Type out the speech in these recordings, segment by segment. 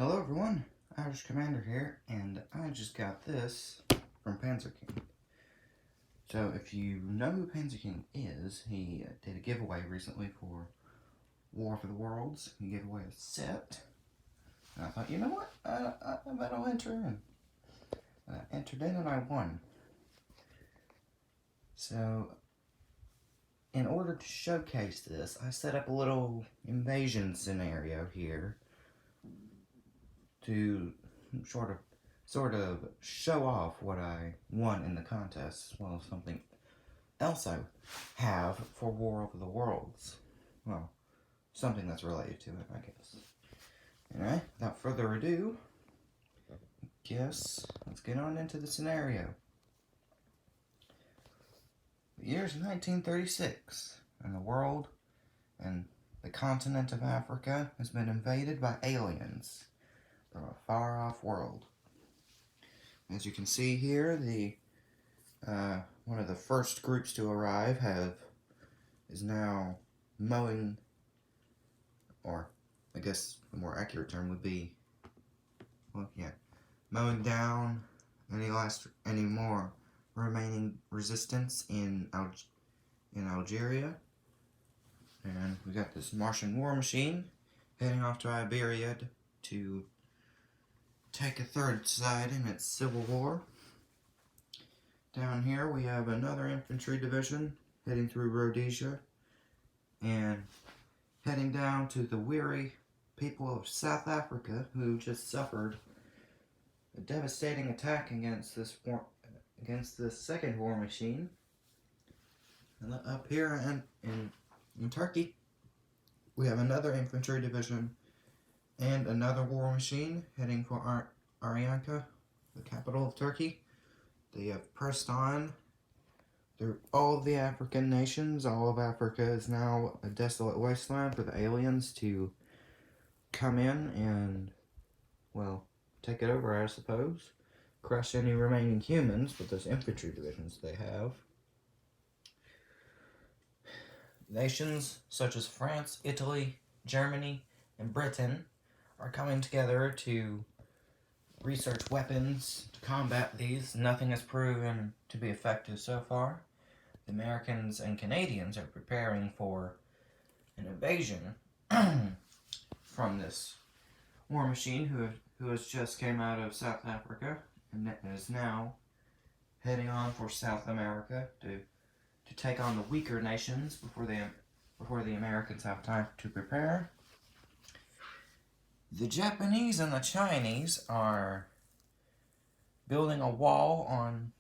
Hello everyone, Irish Commander here, and I just got this from Panzer King. So if you know who Panzer King is, he did a giveaway recently for War for the Worlds. He gave away a set, and I thought, you know what, I bet I'll enter in. And I entered in and I won. So in order to showcase this, I set up a little invasion scenario here to sort of show off what I won in the contest, as well as something else I have for War of the Worlds. Well, something that's related to it, I guess. Anyway, without further ado, let's get on into the scenario. The year's 1936, and the world and the continent of Africa has been invaded by aliens from a far-off world. As you can see here, one of the first groups to arrive is now mowing, or I guess the more accurate term would be, mowing down any more remaining resistance in Algeria. And we got this Martian war machine heading off to Iberia to take a third side in its civil war. Down here we have another infantry division heading through Rhodesia and heading down to the weary people of South Africa who just suffered a devastating attack against this second war machine. And up here in Turkey we have another infantry division and another war machine heading for Ankara, the capital of Turkey. They have pressed on through all of the African nations. All of Africa is now a desolate wasteland for the aliens to come in and, well, take it over, I suppose. Crush any remaining humans with those infantry divisions they have. Nations such as France, Italy, Germany, and Britain are coming together to research weapons to combat these. Nothing has proven to be effective so far. The Americans and Canadians are preparing for an invasion from this war machine who has just came out of South Africa and is now heading on for South America to take on the weaker nations before the Americans have time to prepare. The Japanese and the Chinese are building a wall on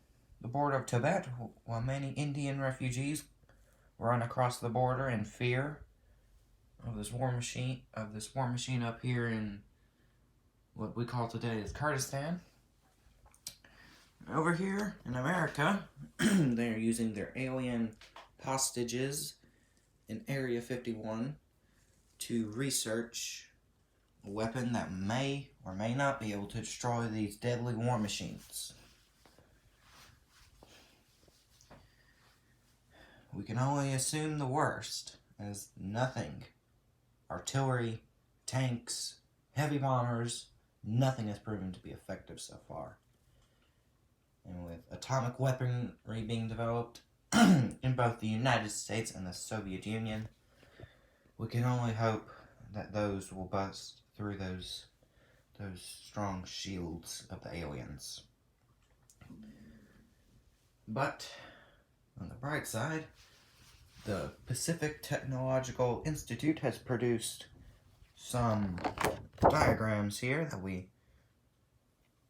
the border of Tibet, while many Indian refugees run across the border in fear of this war machine up here in what we call today as Kurdistan. Over here in America, they are using their alien hostages in Area 51 to research a weapon that may or may not be able to destroy these deadly war machines. We can only assume the worst, as nothing, artillery, tanks, heavy bombers, nothing has proven to be effective so far. And with atomic weaponry being developed in both the United States and the Soviet Union, we can only hope that those will bust through those strong shields of the aliens. But on the bright side, the Pacific Technological Institute has produced some diagrams here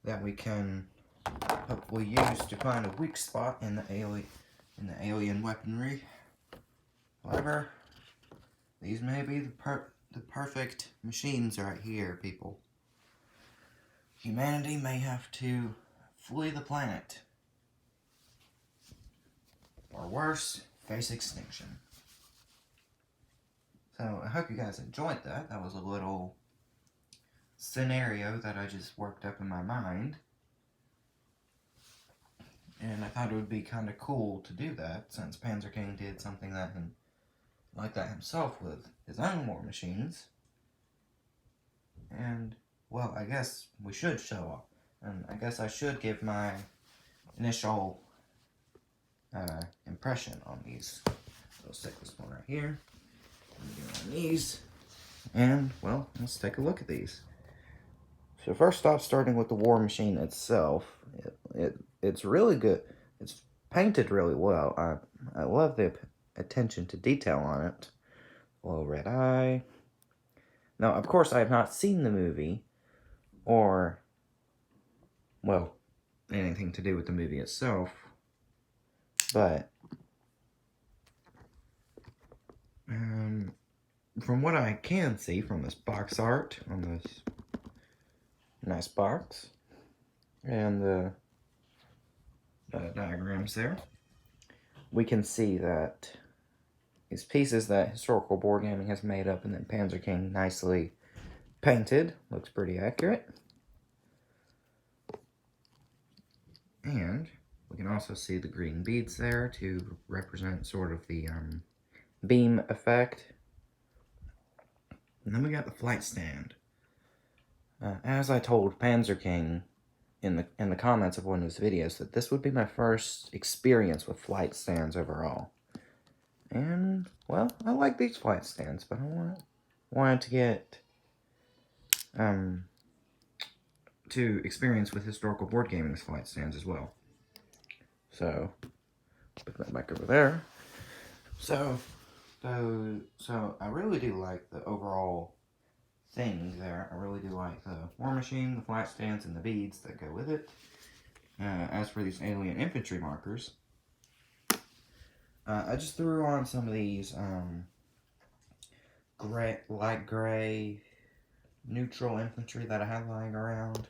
that we can hopefully use to find a weak spot in the alien weaponry. However, these may be the perfect machines right here, people. Humanity may have to flee the planet, or worse, face extinction. So I hope you guys enjoyed that. That was a little scenario that I just worked up in my mind. And I thought it would be kind of cool to do that, since Panzer King did something like that himself with his own war machines. And well, I guess we should show off. And I guess I should give my initial impression on these. Let's take this one right here. On these. And, well, let's take a look at these. So first off, starting with the war machine itself, it's really good. It's painted really well. I love the attention to detail on it. Little red eye. Now, of course, I have not seen the movie, or, well, anything to do with the movie itself, but from what I can see from this box art on this nice box, and the diagrams there, we can see that these pieces that Historical Board Gaming has made up and then Panzer King nicely painted. Looks pretty accurate. And we can also see the green beads there to represent sort of the beam effect. And then we got the flight stand. As I told Panzer King in the comments of one of his videos, that this would be my first experience with flight stands overall. And, well, I like these flight stands, but I wanted to get to experience with Historical Board Gaming's flight stands as well. So, put that back over there. So I really do like the overall thing there. I really do like the war machine, the flight stands, and the beads that go with it. As for these alien infantry markers, I just threw on some of these light gray neutral infantry that I had lying around.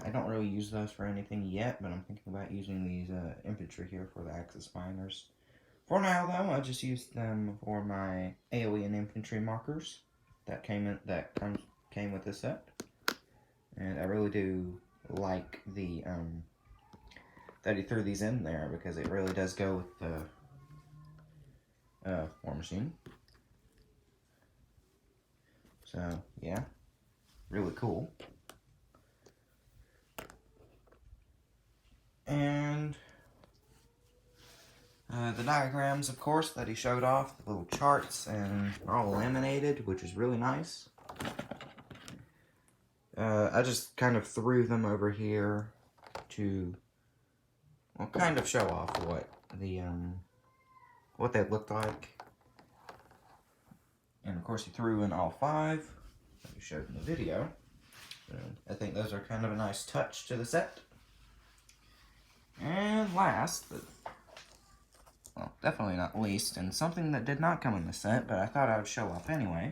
I don't really use those for anything yet, but I'm thinking about using these infantry here for the Axis miners. For now, though, I just used them for my alien infantry markers that came with this set, and I really do like the that he threw these in there, because it really does go with the war machine. So yeah, really cool. And the diagrams, of course, that he showed off, the little charts, and they're all laminated, which is really nice. I just kind of threw them over here to, well, kind of show off what they looked like. And of course he threw in all 5 that we showed in the video. I think those are kind of a nice touch to the set. And last, but, well, definitely not least, and something that did not come in the set, but I thought I would show off anyway,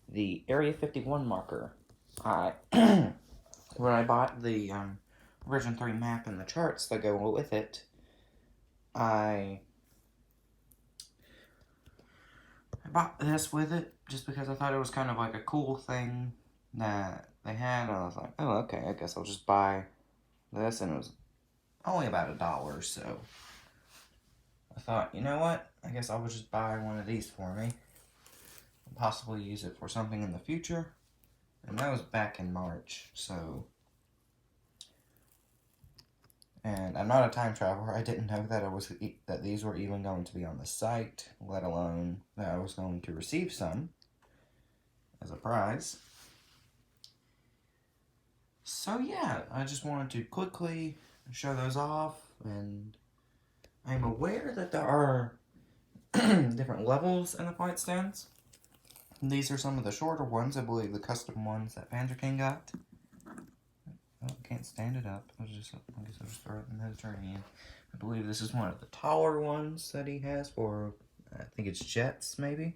the Area 51 marker. When I bought the version 3 map and the charts that go with it, I bought this with it just because I thought it was kind of like a cool thing that they had. I was like, oh, okay, I guess I'll just buy this, and it was only about $1, so I thought, you know what, I guess I'll just buy one of these for me, and possibly use it for something in the future. And that was back in March, so, and I'm not a time traveler. I didn't know that these were even going to be on the site, let alone that I was going to receive some as a prize. So yeah, I just wanted to quickly show those off, and I'm aware that there are different levels in the flight stands. These are some of the shorter ones, I believe the custom ones that Panzer King got. Oh, I can't stand it up. I guess I'll just throw it in the Mediterranean. I believe this is one of the taller ones that he has for, I think it's jets, maybe?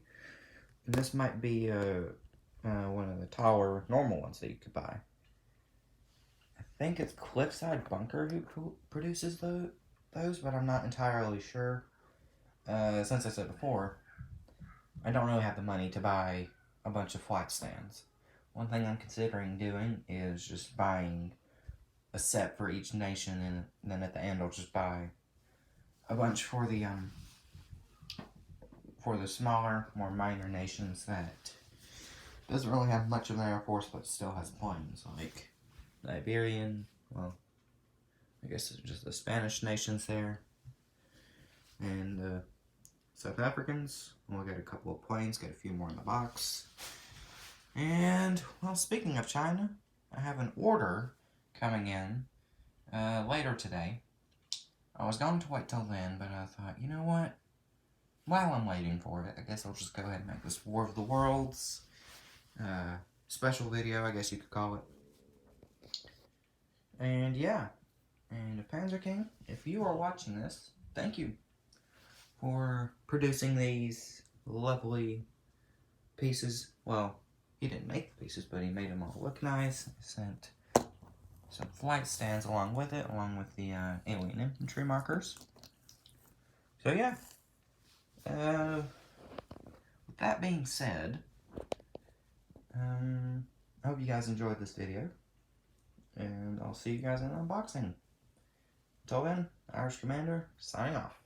And this might be one of the taller, normal ones that you could buy. I think it's Cliffside Bunker who produces those, but I'm not entirely sure. Since I said before, I don't really have the money to buy a bunch of flight stands. One thing I'm considering doing is just buying a set for each nation, and then at the end I'll just buy a bunch for the smaller, more minor nations that doesn't really have much of an Air Force, but still has planes, like the Iberian, well, I guess it's just the Spanish nations there, and South Africans. We'll get a couple of planes, get a few more in the box. And, well, speaking of China, I have an order coming in later today. I was going to wait till then, but I thought, you know what? While I'm waiting for it, I guess I'll just go ahead and make this War of the Worlds special video, I guess you could call it. And yeah, and Panzer King, if you are watching this, thank you for producing these lovely pieces. Well, he didn't make the pieces, but he made them all look nice. He sent some flight stands along with it, along with the alien infantry markers. So yeah, with that being said, I hope you guys enjoyed this video, and I'll see you guys in the unboxing. Until then, Irish Commander, signing off.